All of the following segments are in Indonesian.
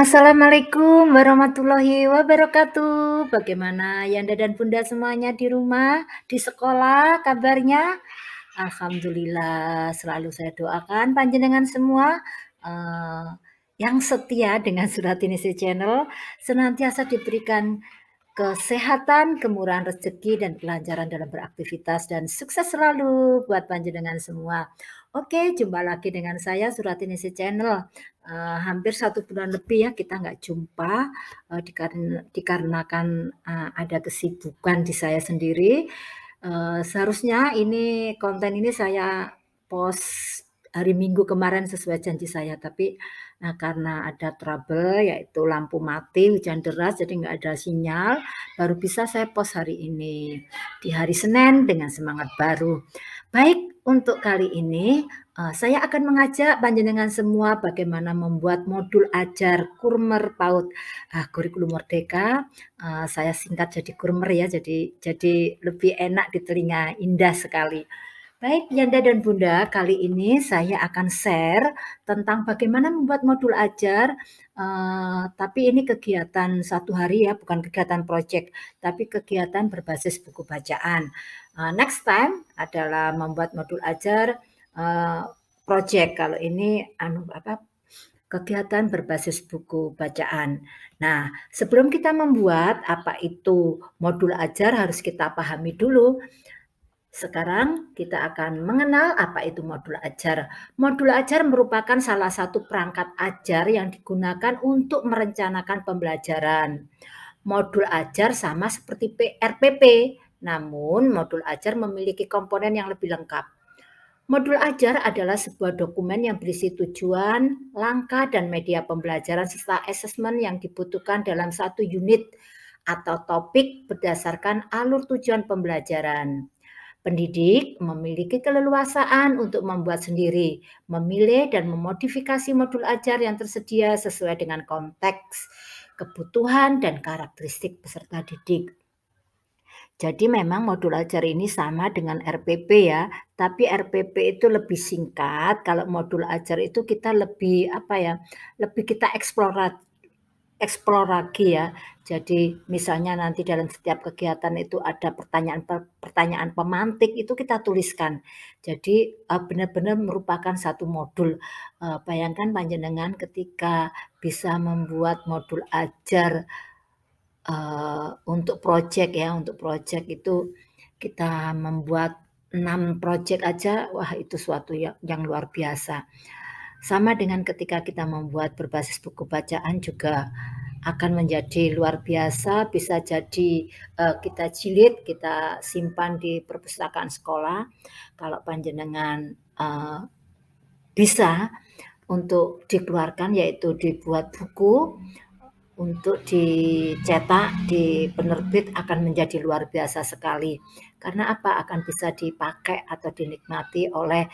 Assalamualaikum warahmatullahi wabarakatuh. Bagaimana Yanda dan Bunda semuanya di rumah, di sekolah, kabarnya? Alhamdulillah, selalu saya doakan panjenengan semua eh, yang setia dengan Suratinisi Channel senantiasa diberikan kesehatan, kemurahan rezeki, dan kelancaran dalam beraktivitas, dan sukses selalu buat panjenengan semua. Oke, jumpa lagi dengan saya Suratinisi Channel. Hampir 1 bulan lebih ya kita nggak jumpa, dikarenakan ada kesibukan di saya sendiri. Seharusnya ini konten ini saya post hari Minggu kemarin sesuai janji saya, tapi karena ada trouble yaitu lampu mati, hujan deras, jadi nggak ada sinyal, baru bisa saya post hari ini di hari Senin dengan semangat baru. Baik, untuk kali ini saya akan mengajak panjenengan semua bagaimana membuat modul ajar Kurmer PAUD Kurikulum Merdeka. Saya singkat jadi Kurmer ya, jadi lebih enak di telinga, indah sekali. Baik, Yanda dan Bunda, kali ini saya akan share tentang bagaimana membuat modul ajar, tapi ini kegiatan 1 hari ya, bukan kegiatan project, tapi kegiatan berbasis buku bacaan. Next time adalah membuat modul ajar project. Kalau ini kegiatan berbasis buku bacaan. Nah, sebelum kita membuat apa itu modul ajar harus kita pahami dulu. Sekarang kita akan mengenal apa itu modul ajar. Modul ajar merupakan salah satu perangkat ajar yang digunakan untuk merencanakan pembelajaran. Modul ajar sama seperti RPP, namun modul ajar memiliki komponen yang lebih lengkap. Modul ajar adalah sebuah dokumen yang berisi tujuan, langkah, dan media pembelajaran serta asesmen yang dibutuhkan dalam satu unit atau topik berdasarkan alur tujuan pembelajaran. Pendidik memiliki keleluasaan untuk membuat sendiri, memilih dan memodifikasi modul ajar yang tersedia sesuai dengan konteks, kebutuhan, dan karakteristik peserta didik. Jadi memang modul ajar ini sama dengan RPP ya, tapi RPP itu lebih singkat, kalau modul ajar itu kita lebih lebih kita explore lagi ya. Jadi misalnya nanti dalam setiap kegiatan itu ada pertanyaan pemantik itu kita tuliskan. Jadi benar-benar merupakan satu modul. Bayangkan panjenengan ketika bisa membuat modul ajar untuk project ya, untuk project itu kita membuat 6 project aja, wah itu suatu yang luar biasa. Sama dengan ketika kita membuat berbasis buku bacaan juga akan menjadi luar biasa, bisa jadi kita jilid, kita simpan di perpustakaan sekolah. Kalau panjenengan bisa untuk dikeluarkan, yaitu dibuat buku, untuk dicetak di penerbit akan menjadi luar biasa sekali. Karena apa? Akan bisa dipakai atau dinikmati oleh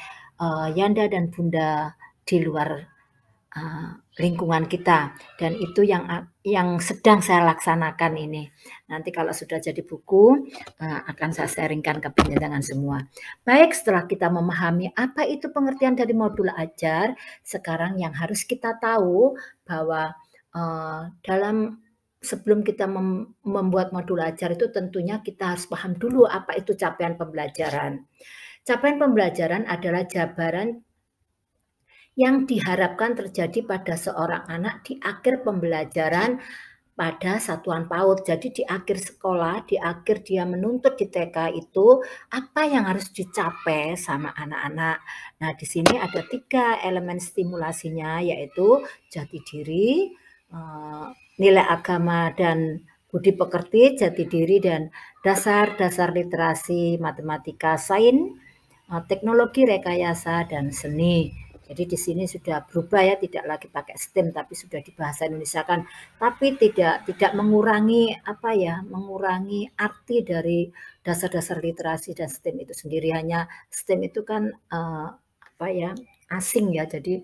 Yanda dan Bunda di luar lingkungan kita, dan itu yang sedang saya laksanakan ini. Nanti kalau sudah jadi buku akan saya sharingkan ke panjenengan semua. Baik, setelah kita memahami apa itu pengertian dari modul ajar, sekarang yang harus kita tahu bahwa dalam sebelum kita membuat modul ajar itu tentunya kita harus paham dulu apa itu capaian pembelajaran. Capaian pembelajaran adalah jabaran yang diharapkan terjadi pada seorang anak di akhir pembelajaran pada satuan PAUD. Jadi di akhir sekolah, di akhir dia menuntut di TK itu apa yang harus dicapai sama anak-anak. Nah, di sini ada 3 elemen stimulasinya, yaitu jati diri, nilai agama dan budi pekerti, jati diri, dan dasar-dasar literasi, matematika, sains, teknologi, rekayasa, dan seni. Jadi di sini sudah berubah ya, tidak lagi pakai STEM tapi sudah di bahasa Indonesia kan. Tapi tidak mengurangi mengurangi arti dari dasar-dasar literasi dan STEM itu sendiri. Hanya STEM itu kan asing ya. Jadi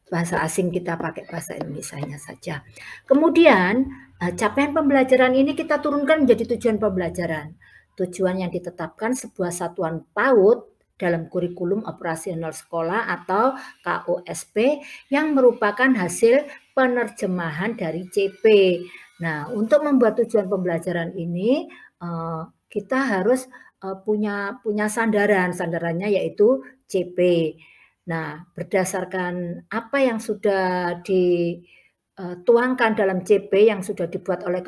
bahasa asing kita pakai bahasa Indonesianya saja. Kemudian capaian pembelajaran ini kita turunkan menjadi tujuan pembelajaran. Tujuan yang ditetapkan sebuah satuan PAUD dalam kurikulum operasional sekolah atau KOSP yang merupakan hasil penerjemahan dari CP. Nah, untuk membuat tujuan pembelajaran ini kita harus punya sandarannya yaitu CP. Nah, berdasarkan apa yang sudah dituangkan dalam CP yang sudah dibuat oleh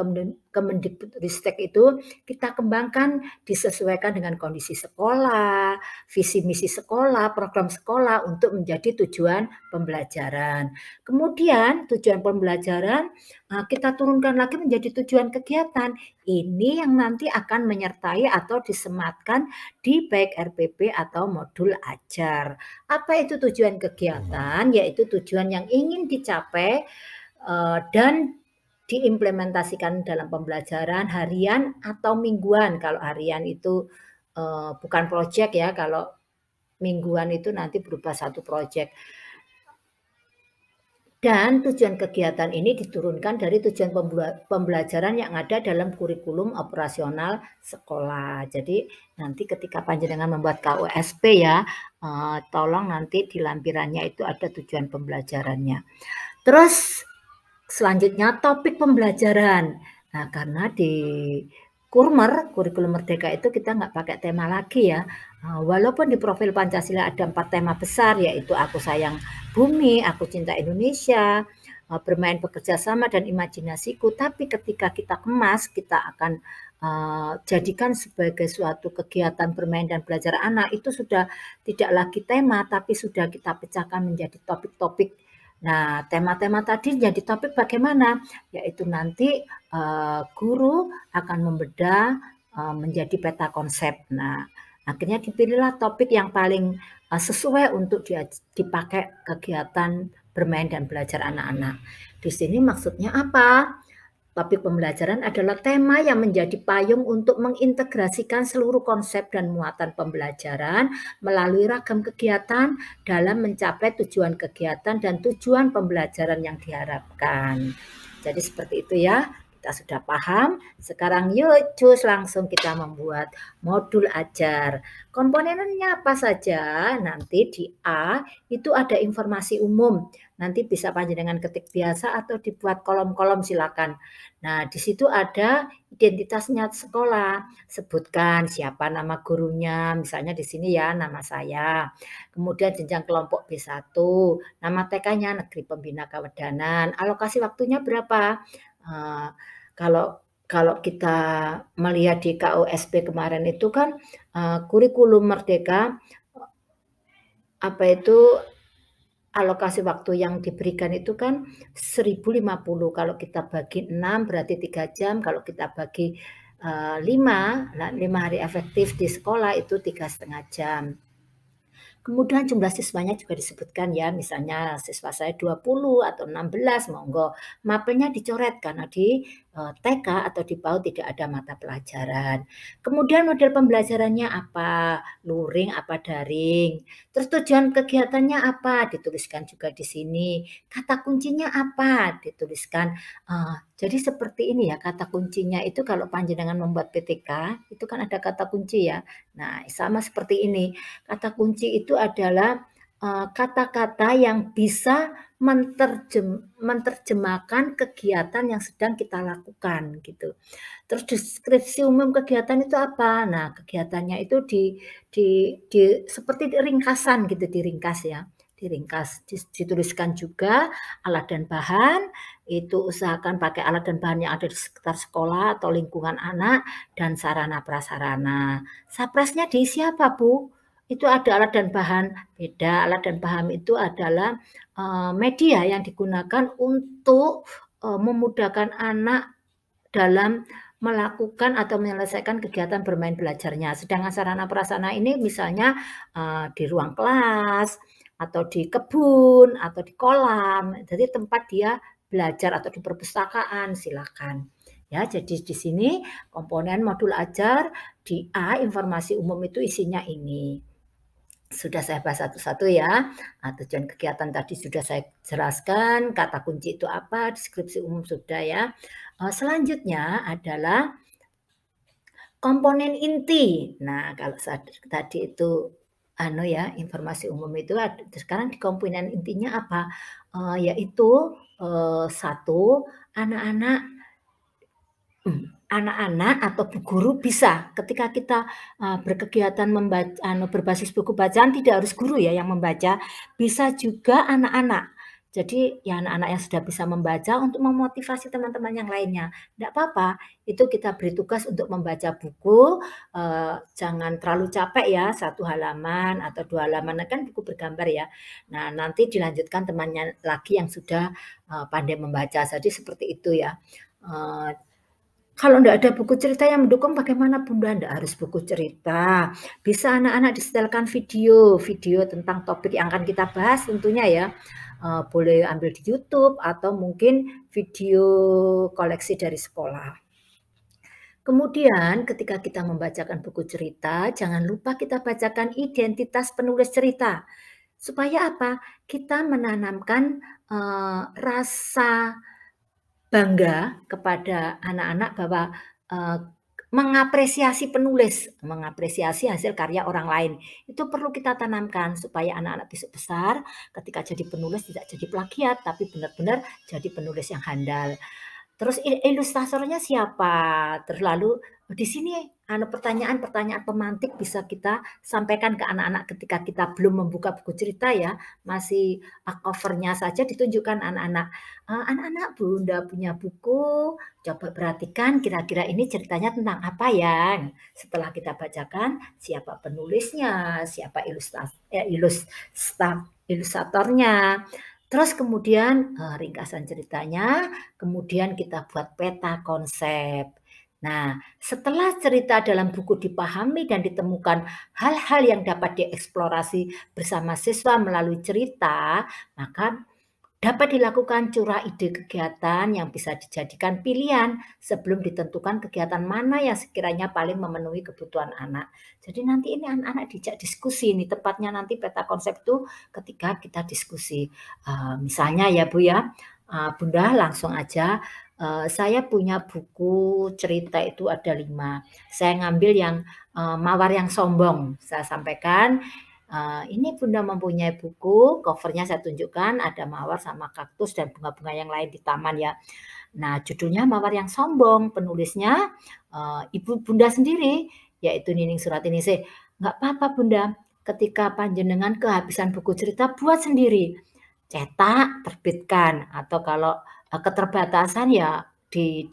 Kemendikbudristek itu, kita kembangkan disesuaikan dengan kondisi sekolah, visi misi sekolah, program sekolah untuk menjadi tujuan pembelajaran. Kemudian tujuan pembelajaran kita turunkan lagi menjadi tujuan kegiatan. Ini yang nanti akan menyertai atau disematkan di baik RPP atau modul ajar. Apa itu tujuan kegiatan? Yaitu tujuan yang ingin dicapai dan diimplementasikan dalam pembelajaran harian atau mingguan. Kalau harian itu bukan proyek ya, kalau mingguan itu nanti berupa satu proyek. Dan tujuan kegiatan ini diturunkan dari tujuan pembelajaran yang ada dalam kurikulum operasional sekolah. Jadi nanti ketika panjenengan membuat KOSP ya, tolong nanti di lampirannya itu ada tujuan pembelajarannya. Terus selanjutnya topik pembelajaran. Nah, karena di kurikulum Merdeka itu kita nggak pakai tema lagi ya. Walaupun di profil Pancasila ada 4 tema besar, yaitu Aku Sayang Bumi, Aku Cinta Indonesia, Bermain Bekerja Sama, dan Imajinasiku. Tapi ketika kita kemas, kita akan jadikan sebagai suatu kegiatan bermain dan belajar anak, itu sudah tidak lagi tema, tapi sudah kita pecahkan menjadi topik-topik. Nah, tema-tema tadi jadi topik bagaimana? Yaitu nanti guru akan membedah menjadi peta konsep. Nah, akhirnya dipilihlah topik yang paling sesuai untuk dipakai kegiatan bermain dan belajar anak-anak. Di sini maksudnya apa? Topik pembelajaran adalah tema yang menjadi payung untuk mengintegrasikan seluruh konsep dan muatan pembelajaran melalui ragam kegiatan dalam mencapai tujuan kegiatan dan tujuan pembelajaran yang diharapkan. Jadi seperti itu ya. Kita sudah paham. Sekarang yuk cus langsung kita membuat modul ajar. Komponennya apa saja? Nanti di A itu ada informasi umum. Nanti bisa panjenengan ketik biasa atau dibuat kolom-kolom silakan. Nah, di situ ada identitasnya sekolah. Sebutkan siapa nama gurunya, misalnya di sini ya nama saya. Kemudian jenjang kelompok B1, nama TK-nya Negeri Pembina Kawedanan. Alokasi waktunya berapa? Kalau kita melihat di KOSP kemarin itu kan kurikulum Merdeka apa itu alokasi waktu yang diberikan itu kan 1050. Kalau kita bagi 6 berarti 3 jam. Kalau kita bagi 5 hari efektif di sekolah itu 3,5 jam. Kemudian jumlah siswanya juga disebutkan ya, misalnya siswa saya 20 atau 16, monggo. Mapelnya dicoret karena di TK atau di PAUD tidak ada mata pelajaran. Kemudian model pembelajarannya apa? Luring apa daring? Terus tujuan kegiatannya apa? Dituliskan juga di sini. Kata kuncinya apa? Dituliskan. Jadi seperti ini ya, kata kuncinya itu kalau panjenengan membuat PTK, itu kan ada kata kunci ya. Nah, sama seperti ini. Kata kunci itu adalah kata-kata yang bisa menerjemahkan kegiatan yang sedang kita lakukan gitu. Terus deskripsi umum kegiatan itu apa? Nah, kegiatannya itu seperti ringkasan gitu, diringkas ya. Diringkas, dituliskan juga alat dan bahan, itu usahakan pakai alat dan bahan yang ada di sekitar sekolah atau lingkungan anak, dan sarana prasarana. Sapresnya diisi apa, Bu? Itu ada alat dan bahan, beda. Alat dan bahan itu adalah media yang digunakan untuk memudahkan anak dalam melakukan atau menyelesaikan kegiatan bermain belajarnya. Sedangkan sarana prasarana ini misalnya di ruang kelas, atau di kebun, atau di kolam. Jadi tempat dia belajar atau di perpustakaan, silakan. Ya, jadi di sini komponen modul ajar di A informasi umum itu isinya ini. Sudah saya bahas satu-satu ya. Tujuan kegiatan tadi sudah saya jelaskan, kata kunci itu apa, deskripsi umum sudah ya. Selanjutnya adalah komponen inti. Nah, kalau tadi itu informasi umum itu sekarang di komponen intinya apa, yaitu, 1 anak-anak anak-anak atau bu guru bisa ketika kita, berkegiatan berbasis buku bacaan tidak harus guru ya yang membaca, bisa juga anak-anak. Jadi ya anak-anak yang sudah bisa membaca untuk memotivasi teman-teman yang lainnya. Tidak apa-apa, itu kita beri tugas untuk membaca buku, jangan terlalu capek ya, 1 halaman atau 2 halaman, kan buku bergambar ya. Nah, nanti dilanjutkan temannya lagi yang sudah, pandai membaca. Jadi seperti itu ya. Eee kalau ndak ada buku cerita yang mendukung bagaimana Bunda? Ndak harus buku cerita, bisa anak-anak disetelkan video, video tentang topik yang akan kita bahas tentunya ya, boleh ambil di YouTube atau mungkin video koleksi dari sekolah. Kemudian ketika kita membacakan buku cerita, jangan lupa kita bacakan identitas penulis cerita. Supaya apa? Kita menanamkan, rasa bangga kepada anak-anak bahwa, eee, mengapresiasi hasil karya orang lain. Itu perlu kita tanamkan supaya anak-anak besok besar ketika jadi penulis tidak jadi plagiat, tapi benar-benar jadi penulis yang handal. Terus ilustratornya siapa? Terus lalu di sini pertanyaan-pertanyaan pemantik bisa kita sampaikan ke anak-anak ketika kita belum membuka buku cerita ya, masih, cover-nya saja ditunjukkan anak-anak, "Anak-anak, Bunda punya buku, coba perhatikan kira-kira ini ceritanya tentang apa ya?" Setelah kita bacakan siapa penulisnya, siapa ilustratornya, terus kemudian, ringkasan ceritanya, kemudian kita buat peta konsep. Nah, setelah cerita dalam buku dipahami dan ditemukan hal-hal yang dapat dieksplorasi bersama siswa melalui cerita, maka dapat dilakukan curah ide kegiatan yang bisa dijadikan pilihan sebelum ditentukan kegiatan mana yang sekiranya paling memenuhi kebutuhan anak. Jadi nanti ini anak-anak dijak diskusi nih, tepatnya nanti peta konsep itu ketika kita diskusi. Misalnya ya Bu ya, Bunda langsung aja, saya punya buku cerita itu ada 5. Saya ngambil yang, Mawar yang Sombong, saya sampaikan, ini Bunda mempunyai buku, cover-nya saya tunjukkan, ada mawar sama kaktus dan bunga-bunga yang lain di taman ya. Nah, judulnya Mawar yang Sombong, penulisnya, ibu Bunda sendiri, yaitu Nining Suratiningsih. "Nggak apa-apa Bunda, ketika panjenengan kehabisan buku cerita, buat sendiri. Cetak, terbitkan, atau kalau, keterbatasan ya di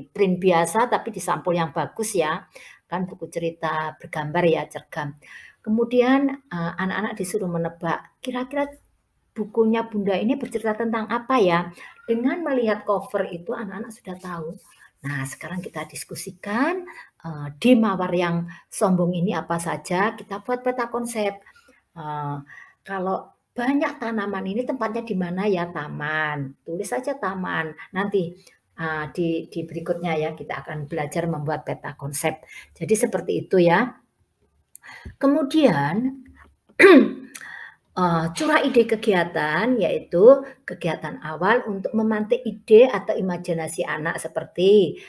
print biasa tapi di sampul yang bagus ya, kan buku cerita bergambar ya, cergam. Kemudian, anak-anak disuruh menebak, kira-kira bukunya Bunda ini bercerita tentang apa ya? Dengan melihat cover itu anak-anak sudah tahu. Nah, sekarang kita diskusikan, di Mawar yang Sombong ini apa saja, kita buat peta konsep. Kalau banyak tanaman ini tempatnya di mana ya? Taman, tulis saja taman. Nanti, di berikutnya ya kita akan belajar membuat peta konsep. Jadi seperti itu ya. Kemudian, curah ide kegiatan, yaitu kegiatan awal untuk memantik ide atau imajinasi anak seperti,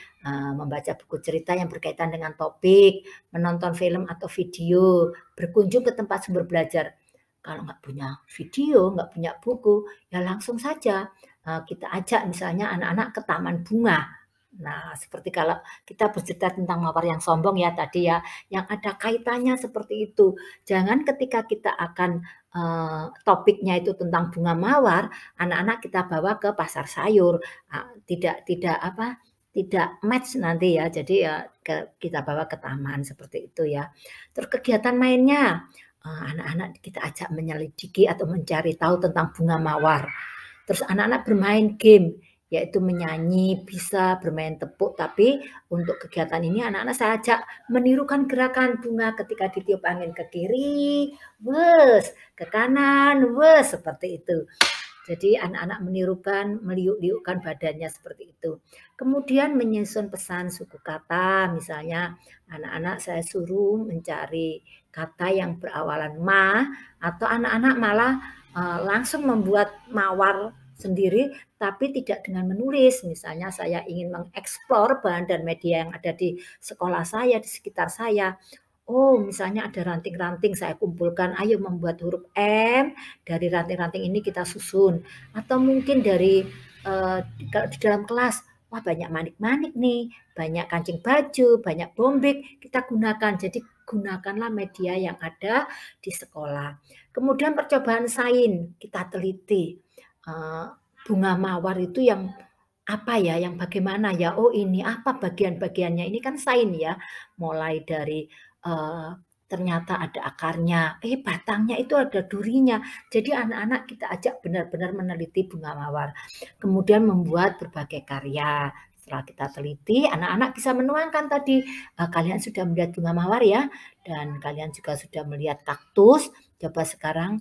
membaca buku cerita yang berkaitan dengan topik, menonton film atau video, berkunjung ke tempat sumber belajar. Kalau nggak punya video, nggak punya buku, ya langsung saja, kita ajak misalnya anak-anak ke taman bunga. Nah, seperti kalau kita bercerita tentang Mawar yang Sombong ya tadi ya, yang ada kaitannya seperti itu. Jangan ketika kita akan topiknya itu tentang bunga mawar, anak-anak kita bawa ke pasar sayur, tidak tidak apa, tidak match nanti ya. Jadi ya kita bawa ke taman seperti itu ya. Terus kegiatan mainnya, anak-anak kita ajak menyelidiki atau mencari tahu tentang bunga mawar. Terus anak-anak bermain game, yaitu menyanyi, bisa bermain tepuk, tapi untuk kegiatan ini anak-anak saya ajak menirukan gerakan bunga ketika ditiup angin ke kiri, wes, ke kanan, wes, seperti itu. Jadi anak-anak menirukan, meliuk-liukkan badannya seperti itu. Kemudian menyusun pesan suku kata, misalnya anak-anak saya suruh mencari kata yang berawalan ma, atau anak-anak malah langsung membuat mawar sendiri, tapi tidak dengan menulis. Misalnya saya ingin mengeksplor bahan dan media yang ada di sekolah saya, di sekitar saya. Oh, misalnya ada ranting-ranting saya kumpulkan, ayo membuat huruf M, dari ranting-ranting ini kita susun. Atau mungkin dari, kalau di dalam kelas, wah banyak manik-manik nih, banyak kancing baju, banyak bombik, kita gunakan. Jadi gunakanlah media yang ada di sekolah. Kemudian percobaan sains, kita teliti, bunga mawar itu yang apa ya, yang bagaimana ya, oh ini apa bagian-bagiannya, ini kan sains ya, mulai dari ternyata ada akarnya, batangnya itu ada durinya. Jadi anak-anak kita ajak benar-benar meneliti bunga mawar. Kemudian membuat berbagai karya. Setelah kita teliti, anak-anak bisa menuangkan tadi, kalian sudah melihat bunga mawar ya, dan kalian juga sudah melihat kaktus. Coba sekarang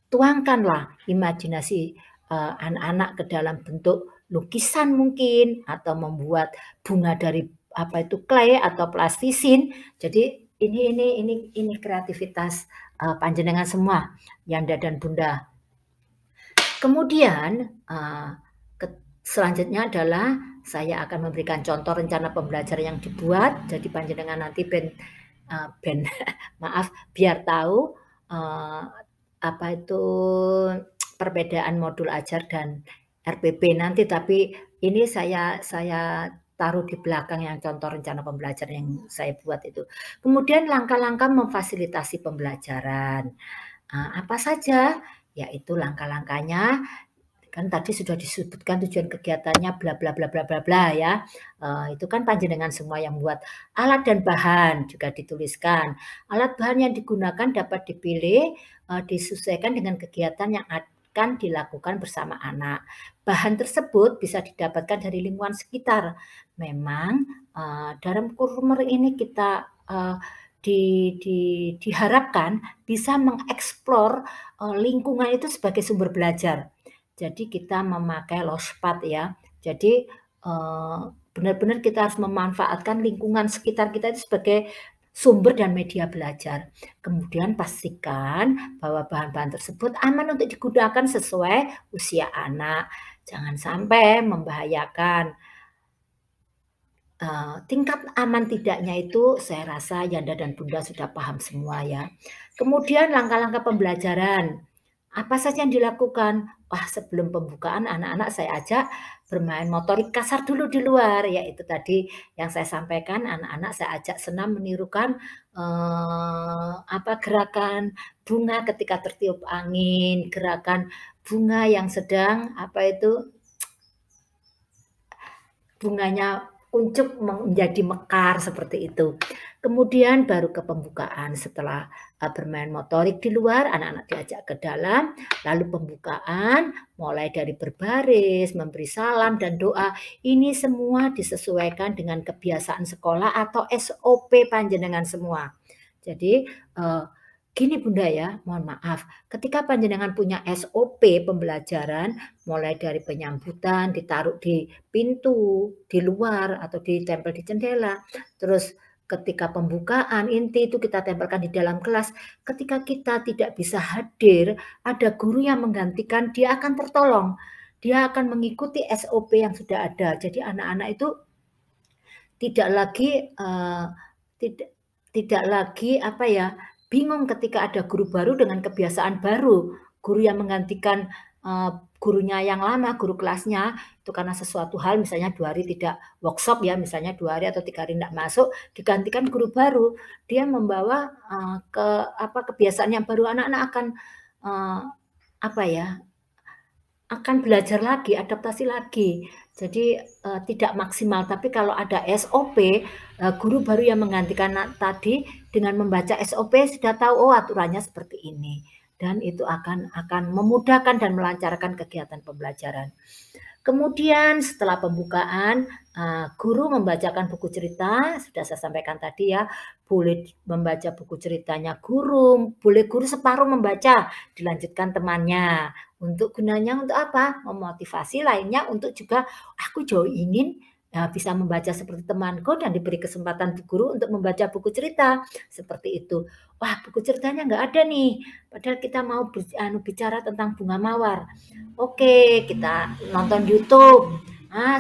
tuangkanlah imajinasi anak-anak ke dalam bentuk lukisan mungkin, atau membuat bunga dari apa itu clay atau plastisin. Jadi ini kreativitas panjenengan semua, Yanda dan Bunda. Kemudian selanjutnya adalah saya akan memberikan contoh rencana pembelajaran yang dibuat. Jadi panjenengan nanti maaf, biar tahu apa itu perbedaan modul ajar dan RPP nanti. Tapi ini saya taruh di belakang yang contoh rencana pembelajaran yang saya buat itu. Kemudian langkah-langkah memfasilitasi pembelajaran. Apa saja? Yaitu langkah-langkahnya kan tadi sudah disebutkan tujuan kegiatannya bla bla bla bla bla bla ya. Itu kan panjenengan semua yang buat. Alat dan bahan juga dituliskan. Alat bahan yang digunakan dapat dipilih, disesuaikan dengan kegiatan yang akan dilakukan bersama anak. Bahan tersebut bisa didapatkan dari lingkungan sekitar. Memang dalam kursus ini kita diharapkan bisa mengeksplor lingkungan itu sebagai sumber belajar. Jadi kita memakai lospat ya. Jadi benar-benar kita harus memanfaatkan lingkungan sekitar kita itu sebagai sumber dan media belajar. Kemudian pastikan bahwa bahan-bahan tersebut aman untuk digunakan sesuai usia anak. Jangan sampai membahayakan. Tingkat aman tidaknya itu saya rasa Yanda dan Bunda sudah paham semua ya. Kemudian langkah-langkah pembelajaran. Apa saja yang dilakukan? Wah, sebelum pembukaan anak-anak saya ajak bermain motorik kasar dulu di luar, yaitu tadi yang saya sampaikan, anak-anak saya ajak senam menirukan gerakan bunga ketika tertiup angin, gerakan bunga yang sedang bunganya kuncup menjadi mekar seperti itu. Kemudian baru ke pembukaan setelah bermain motorik di luar, anak-anak diajak ke dalam, lalu pembukaan mulai dari berbaris, memberi salam dan doa. Ini semua disesuaikan dengan kebiasaan sekolah atau SOP panjenengan semua. Jadi gini Bunda ya, mohon maaf, ketika panjenengan punya SOP pembelajaran, mulai dari penyambutan, ditaruh di pintu, di luar, atau ditempel di jendela, terus ketika pembukaan, inti itu kita tempelkan di dalam kelas, ketika kita tidak bisa hadir, ada guru yang menggantikan, dia akan tertolong, dia akan mengikuti SOP yang sudah ada. Jadi anak-anak itu tidak lagi bingung ketika ada guru baru dengan kebiasaan baru. Guru yang menggantikan gurunya yang lama, guru kelasnya, itu karena sesuatu hal misalnya 2 hari tidak workshop ya, misalnya 2 hari atau 3 hari tidak masuk, digantikan guru baru. Dia membawa kebiasaan yang baru, anak-anak akan belajar lagi, adaptasi lagi. Jadi tidak maksimal. Tapi kalau ada SOP, guru baru yang menggantikan tadi dengan membaca SOP sudah tahu oh aturannya seperti ini. Dan itu akan memudahkan dan melancarkan kegiatan pembelajaran. Kemudian setelah pembukaan, guru membacakan buku cerita, sudah saya sampaikan tadi ya, boleh membaca buku ceritanya guru, boleh guru separuh membaca, dilanjutkan temannya. Untuk gunanya untuk apa? Memotivasi lainnya untuk juga, aku jauh ingin bisa membaca seperti temanku dan diberi kesempatan guru untuk membaca buku cerita. Seperti itu. Wah, buku ceritanya nggak ada nih. Padahal kita mau bicara tentang bunga mawar. Oke, kita nonton YouTube.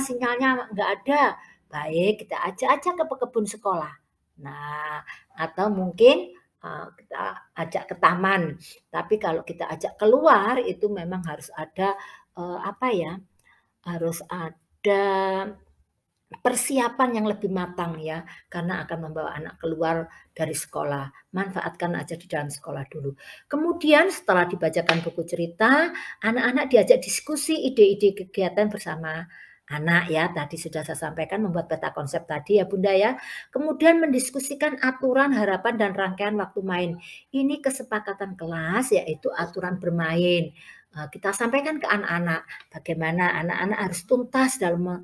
Sinyalnya nggak ada. Baik, kita ajak aja ke kebun sekolah. Nah, atau mungkin, kita ajak ke taman, tapi kalau kita ajak keluar itu memang harus ada, apa ya, harus ada persiapan yang lebih matang ya, karena akan membawa anak keluar dari sekolah. Manfaatkan aja di dalam sekolah dulu. Kemudian setelah dibacakan buku cerita, anak-anak diajak diskusi ide-ide kegiatan bersama anak ya. Tadi sudah saya sampaikan membuat peta konsep tadi ya Bunda ya. Kemudian mendiskusikan aturan, harapan, dan rangkaian waktu main. Ini kesepakatan kelas yaitu aturan bermain. Kita sampaikan ke anak-anak bagaimana anak-anak harus tuntas dalam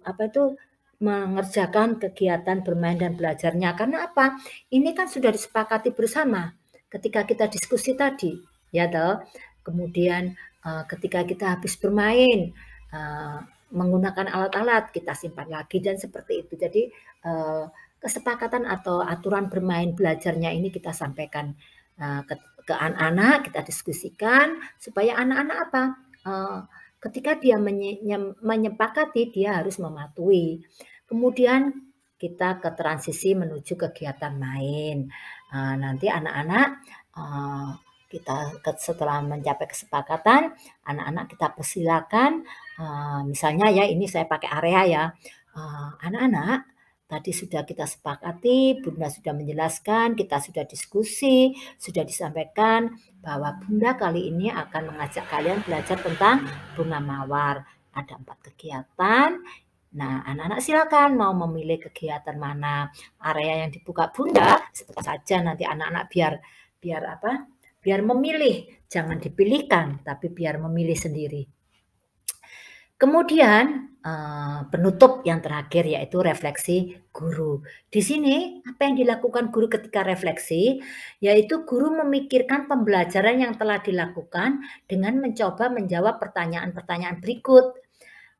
apa itu, mengerjakan kegiatan bermain dan belajarnya. Karena apa? Ini kan sudah disepakati bersama ketika kita diskusi tadi, ya toh. Kemudian ketika kita habis bermain, menggunakan alat-alat kita simpan lagi dan seperti itu. Jadi kesepakatan atau aturan bermain belajarnya ini kita sampaikan ke anak-anak, kita diskusikan supaya anak-anak apa? Ketika dia menyepakati, dia harus mematuhi. Kemudian kita ke transisi menuju kegiatan main. Nanti anak-anak kita setelah mencapai kesepakatan, anak-anak kita persilakan, misalnya ya ini saya pakai area ya, anak-anak tadi sudah kita sepakati, Bunda sudah menjelaskan, kita sudah diskusi, sudah disampaikan bahwa Bunda kali ini akan mengajak kalian belajar tentang bunga mawar. Ada 4 kegiatan. Nah, anak-anak silakan mau memilih kegiatan mana. Area yang dibuka Bunda, sebut saja nanti anak-anak biar apa? Biar memilih, jangan dipilihkan, tapi biar memilih sendiri. Kemudian penutup yang terakhir yaitu refleksi guru. Di sini apa yang dilakukan guru ketika refleksi, yaitu guru memikirkan pembelajaran yang telah dilakukan dengan mencoba menjawab pertanyaan-pertanyaan berikut.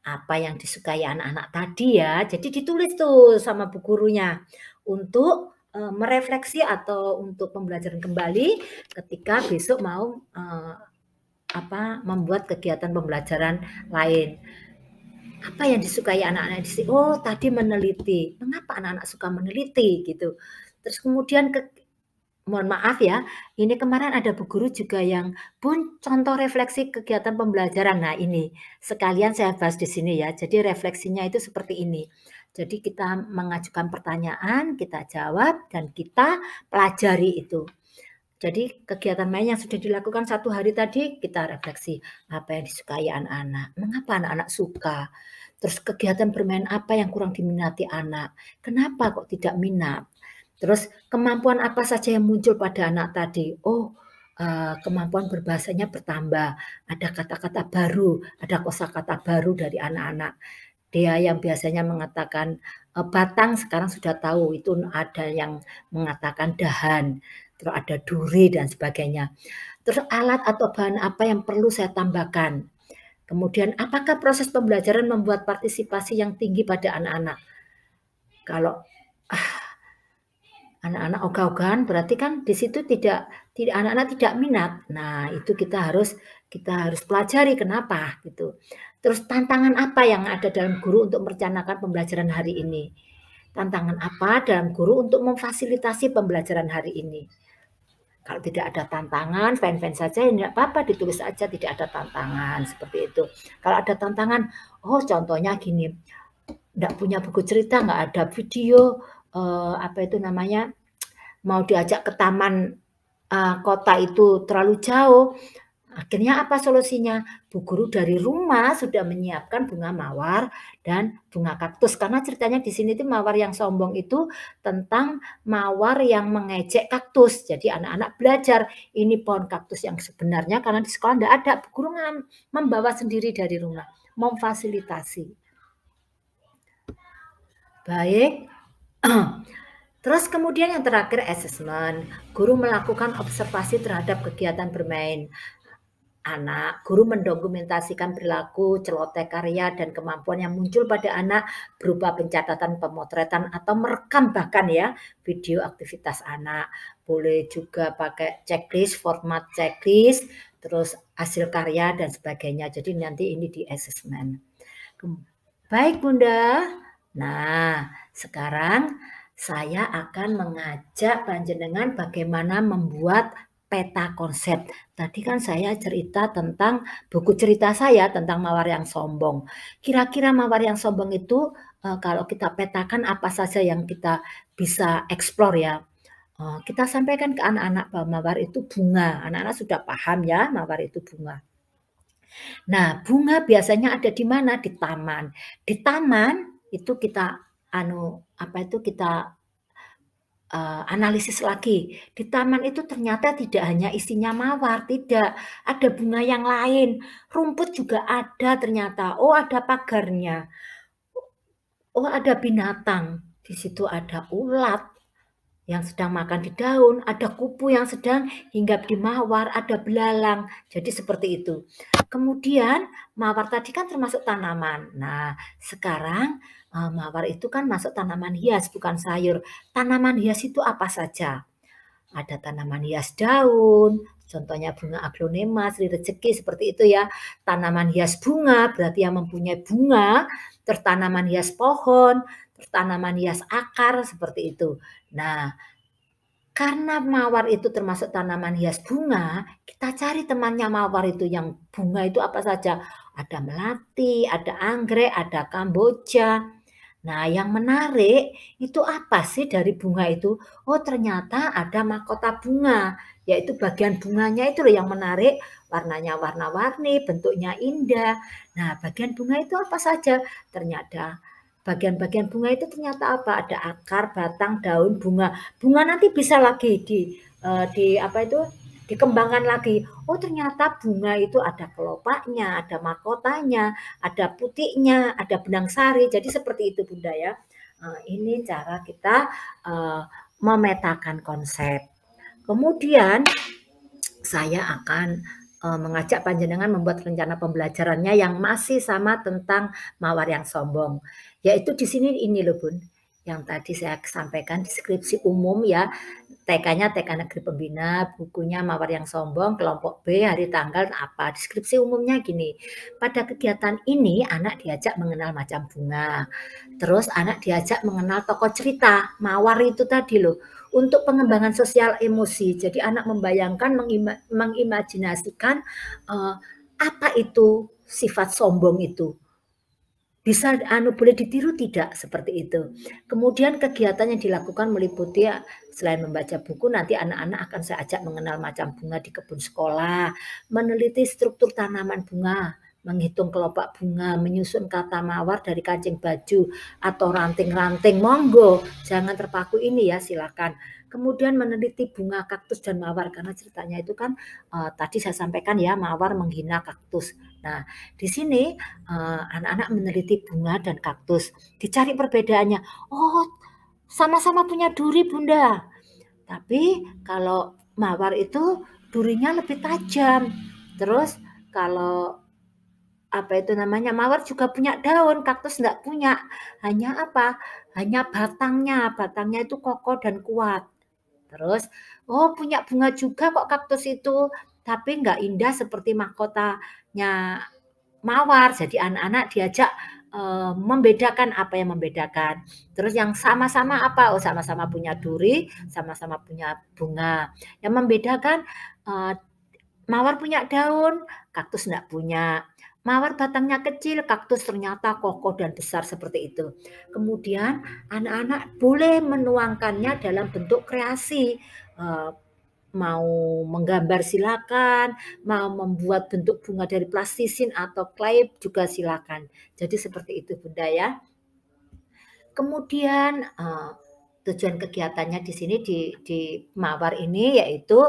Apa yang disukai anak-anak tadi ya, jadi ditulis tuh sama bu gurunya untuk merefleksi atau untuk pembelajaran kembali ketika besok mau membuat kegiatan pembelajaran lain. Apa yang disukai anak-anak di sini? Oh, tadi meneliti. Mengapa anak-anak suka meneliti gitu? Terus kemudian mohon maaf ya, ini kemarin ada bu guru juga yang, "Bun, contoh refleksi kegiatan pembelajaran." Nah, ini sekalian saya bahas di sini ya. Jadi refleksinya itu seperti ini. Jadi kita mengajukan pertanyaan, kita jawab, dan kita pelajari itu. Jadi kegiatan main yang sudah dilakukan 1 hari tadi, kita refleksi, apa yang disukai anak-anak, mengapa anak-anak suka, terus kegiatan bermain apa yang kurang diminati anak, kenapa kok tidak minat, terus kemampuan apa saja yang muncul pada anak tadi, oh kemampuan berbahasanya bertambah, ada kata-kata baru, ada kosakata baru dari anak-anak. Dia yang biasanya mengatakan batang sekarang sudah tahu itu ada yang mengatakan dahan, terus ada duri dan sebagainya. Terus alat atau bahan apa yang perlu saya tambahkan? Kemudian apakah proses pembelajaran membuat partisipasi yang tinggi pada anak-anak? Kalau anak-anak ogah-ogahan berarti kan di situ tidak anak-anak tidak minat. Nah, itu kita harus pelajari kenapa gitu. Terus tantangan apa yang ada dalam guru untuk merencanakan pembelajaran hari ini? Tantangan apa dalam guru untuk memfasilitasi pembelajaran hari ini? Kalau tidak ada tantangan, fine-fine saja, ya tidak apa-apa, ditulis saja tidak ada tantangan, seperti itu. Kalau ada tantangan, oh contohnya gini, tidak punya buku cerita, nggak ada video, apa itu namanya, mau diajak ke taman kota itu terlalu jauh. Akhirnya apa solusinya? Bu guru dari rumah sudah menyiapkan bunga mawar dan bunga kaktus. Karena ceritanya di sini tuh mawar yang sombong itu tentang mawar yang mengejek kaktus. Jadi anak-anak belajar ini pohon kaktus yang sebenarnya karena di sekolah tidak ada. Bu guru membawa sendiri dari rumah, memfasilitasi. Baik. Terus kemudian yang terakhir assessment. Guru melakukan observasi terhadap kegiatan bermain anak. Guru mendokumentasikan perilaku, celoteh karya, dan kemampuan yang muncul pada anak berupa pencatatan, pemotretan, atau merekam bahkan ya video aktivitas anak. Boleh juga pakai checklist, format checklist, terus hasil karya dan sebagainya. Jadi nanti ini di assessment. Baik Bunda. Nah, sekarang Saya akan mengajak panjenengan bagaimana membuat peta konsep. Tadi kan saya cerita tentang buku cerita saya tentang Mawar yang Sombong. Kira-kira Mawar yang Sombong itu, kalau kita petakan apa saja yang kita bisa explore ya. Kita sampaikan ke anak-anak bahwa mawar itu bunga. Anak-anak sudah paham ya, mawar itu bunga. Nah, bunga biasanya ada di mana? Di taman. Di taman itu kita apa itu kita analisis lagi. Di taman itu ternyata tidak hanya isinya mawar, tidak. Ada bunga yang lain. Rumput juga ada ternyata. Oh, ada pagarnya. Oh, ada binatang. Di situ ada ulat yang sedang makan di daun, ada kupu yang sedang hinggap di mawar, ada belalang. Jadi seperti itu. Kemudian mawar tadi kan termasuk tanaman. Nah, sekarang mawar itu kan masuk tanaman hias, bukan sayur. Tanaman hias itu apa saja? Ada tanaman hias daun, contohnya bunga aglonema, sri rezeki seperti itu ya. Tanaman hias bunga berarti yang mempunyai bunga, terus tanaman hias pohon, terus tanaman hias akar seperti itu. Nah, karena mawar itu termasuk tanaman hias bunga, kita cari temannya mawar itu yang bunga itu apa saja. Ada melati, ada anggrek, ada kamboja. Nah, yang menarik itu apa sih dari bunga itu? Oh, ternyata ada mahkota bunga, yaitu bagian bunganya itu loh yang menarik, warnanya warna-warni, bentuknya indah. Nah, bagian bunga itu apa saja? Ternyata bagian-bagian bunga itu ternyata apa? Ada akar, batang, daun, bunga. Bunga nanti bisa lagi di apa itu? Dikembangkan lagi. Oh, ternyata bunga itu ada kelopaknya, ada mahkotanya, ada putiknya, ada benang sari. Jadi seperti itu Bunda ya. Ini cara kita memetakan konsep. Kemudian saya akan mengajak panjenengan membuat rencana pembelajarannya yang masih sama tentang mawar yang sombong. Yaitu di sini ini loh Bun, yang tadi saya sampaikan deskripsi umum ya. TK-nya TK Negeri Pembina, bukunya Mawar yang Sombong, kelompok B, hari tanggal apa. Deskripsi umumnya gini, pada kegiatan ini anak diajak mengenal macam bunga. Terus anak diajak mengenal tokoh cerita, Mawar itu tadi loh, untuk pengembangan sosial emosi. Jadi anak membayangkan, mengimajinasikan apa itu sifat sombong itu. Bisa boleh ditiru tidak seperti itu. Kemudian kegiatan yang dilakukan meliputi selain membaca buku, nanti anak-anak akan saya ajak mengenal macam bunga di kebun sekolah, meneliti struktur tanaman bunga, menghitung kelopak bunga, menyusun kata mawar dari kancing baju atau ranting-ranting. Monggo, jangan terpaku ini ya, silakan. Kemudian meneliti bunga kaktus dan mawar karena ceritanya itu kan tadi saya sampaikan ya, mawar menghina kaktus. Nah, di sini anak-anak meneliti bunga dan kaktus. Dicari perbedaannya. Oh, sama-sama punya duri, Bunda. Tapi kalau mawar itu durinya lebih tajam. Terus kalau apa itu namanya mawar juga punya daun, kaktus enggak punya. Hanya apa? Hanya batangnya. Batangnya itu kokoh dan kuat. Terus, oh punya bunga juga kok kaktus itu, tapi enggak indah seperti mahkotanya mawar. Jadi anak-anak diajak membedakan apa yang membedakan. Terus yang sama-sama apa? Oh, sama-sama punya duri, sama-sama punya bunga. Yang membedakan mawar punya daun, kaktus enggak punya. Mawar batangnya kecil, kaktus ternyata kokoh dan besar seperti itu. Kemudian anak-anak boleh menuangkannya dalam bentuk kreasi. Mau menggambar silakan, mau membuat bentuk bunga dari plastisin atau clay juga silakan. Jadi seperti itu Bunda ya. Kemudian tujuan kegiatannya di sini di mawar ini yaitu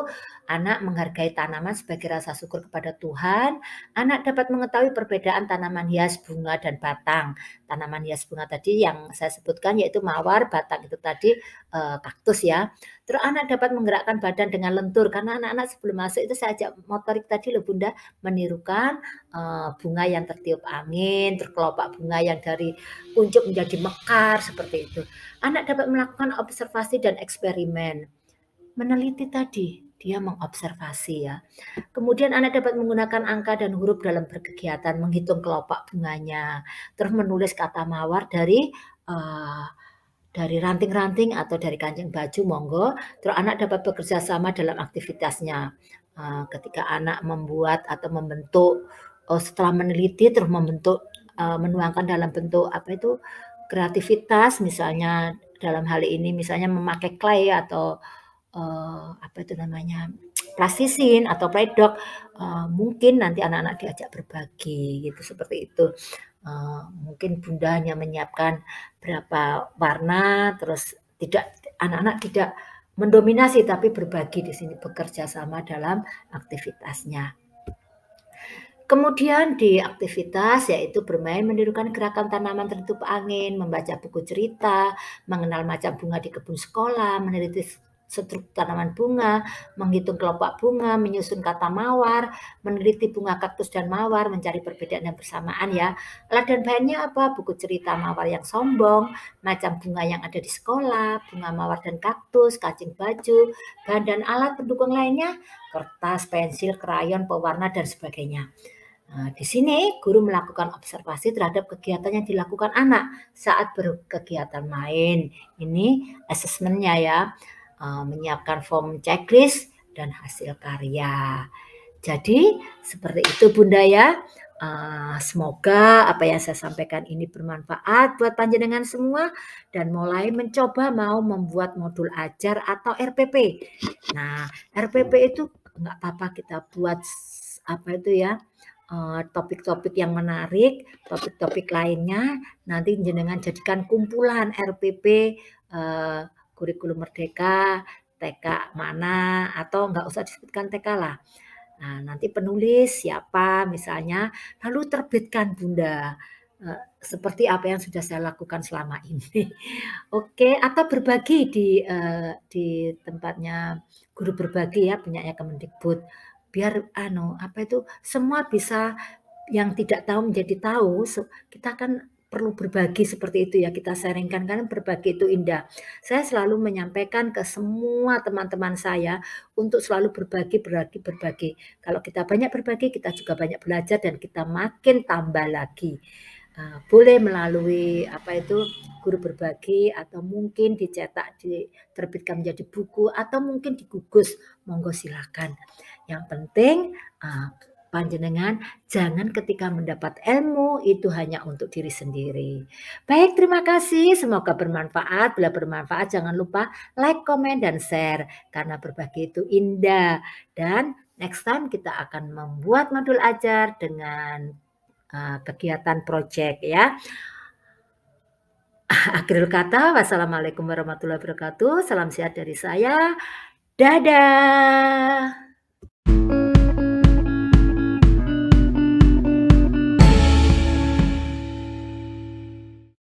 anak menghargai tanaman sebagai rasa syukur kepada Tuhan. Anak dapat mengetahui perbedaan tanaman hias, bunga, dan batang. Tanaman hias bunga tadi yang saya sebutkan yaitu mawar, batang itu tadi kaktus ya. Terus anak dapat menggerakkan badan dengan lentur karena anak-anak sebelum masuk itu saya ajak motorik tadi loh Bunda menirukan bunga yang tertiup angin, terkelopak bunga yang dari kuncup menjadi mekar seperti itu. Anak dapat melakukan observasi dan eksperimen. Meneliti tadi, dia mengobservasi ya. Kemudian anak dapat menggunakan angka dan huruf dalam berkegiatan, menghitung kelopak bunganya, terus menulis kata mawar dari ranting-ranting atau dari kancing baju, monggo. Terus anak dapat bekerja sama dalam aktivitasnya. Ketika anak membuat atau membentuk, setelah meneliti terus membentuk, menuangkan dalam bentuk apa itu, kreativitas misalnya dalam hal ini misalnya memakai clay atau, apa itu namanya, plastisin atau playdot, mungkin nanti anak-anak diajak berbagi gitu, seperti itu. Mungkin Bunda hanya menyiapkan berapa warna, terus anak-anak tidak mendominasi tapi berbagi di sini, bekerja sama dalam aktivitasnya. Kemudian di aktivitas yaitu bermain menirukan gerakan tanaman tertutup angin, membaca buku cerita, mengenal macam bunga di kebun sekolah, meneliti struktur tanaman bunga, menghitung kelompok bunga, menyusun kata mawar, meneliti bunga kaktus dan mawar, mencari perbedaan dan persamaan ya. Alat dan bahannya apa? Buku cerita mawar yang sombong, macam bunga yang ada di sekolah, bunga mawar dan kaktus, kancing baju, bahan dan alat pendukung lainnya, kertas, pensil, krayon, pewarna, dan sebagainya. Nah, di sini guru melakukan observasi terhadap kegiatan yang dilakukan anak saat berkegiatan main. Ini asesmennya ya, menyiapkan form checklist dan hasil karya. Jadi seperti itu Bunda ya. Semoga apa yang saya sampaikan ini bermanfaat buat panjenengan semua dan mulai mencoba mau membuat modul ajar atau RPP. Nah, RPP itu nggak apa-apa kita buat apa itu ya, topik-topik yang menarik, topik-topik lainnya nanti jenengan jadikan kumpulan RPP, kurikulum merdeka, TK mana, atau nggak usah disebutkan TK lah. Nah, nanti penulis siapa misalnya, lalu terbitkan Bunda, seperti apa yang sudah saya lakukan selama ini. Oke, atau berbagi di tempatnya guru berbagi ya, punyanya Kemendikbud. Biar apa itu, semua bisa yang tidak tahu menjadi tahu, kita kan perlu berbagi seperti itu ya, kita sharing-kan, karena berbagi itu indah. Saya selalu menyampaikan ke semua teman-teman saya untuk selalu berbagi, berbagi, berbagi. Kalau kita banyak berbagi, kita juga banyak belajar dan kita makin tambah lagi. Boleh melalui apa itu, guru berbagi atau mungkin dicetak, diterbitkan menjadi buku atau mungkin digugus, monggo silakan. Yang penting, panjenengan jangan ketika mendapat ilmu itu hanya untuk diri sendiri. Baik, terima kasih. Semoga bermanfaat. Bila bermanfaat, jangan lupa like, komen, dan share. Karena berbagi itu indah. Dan next time kita akan membuat modul ajar dengan kegiatan project ya. Akhirul kata, wassalamualaikum warahmatullahi wabarakatuh. Salam sehat dari saya. Dadah.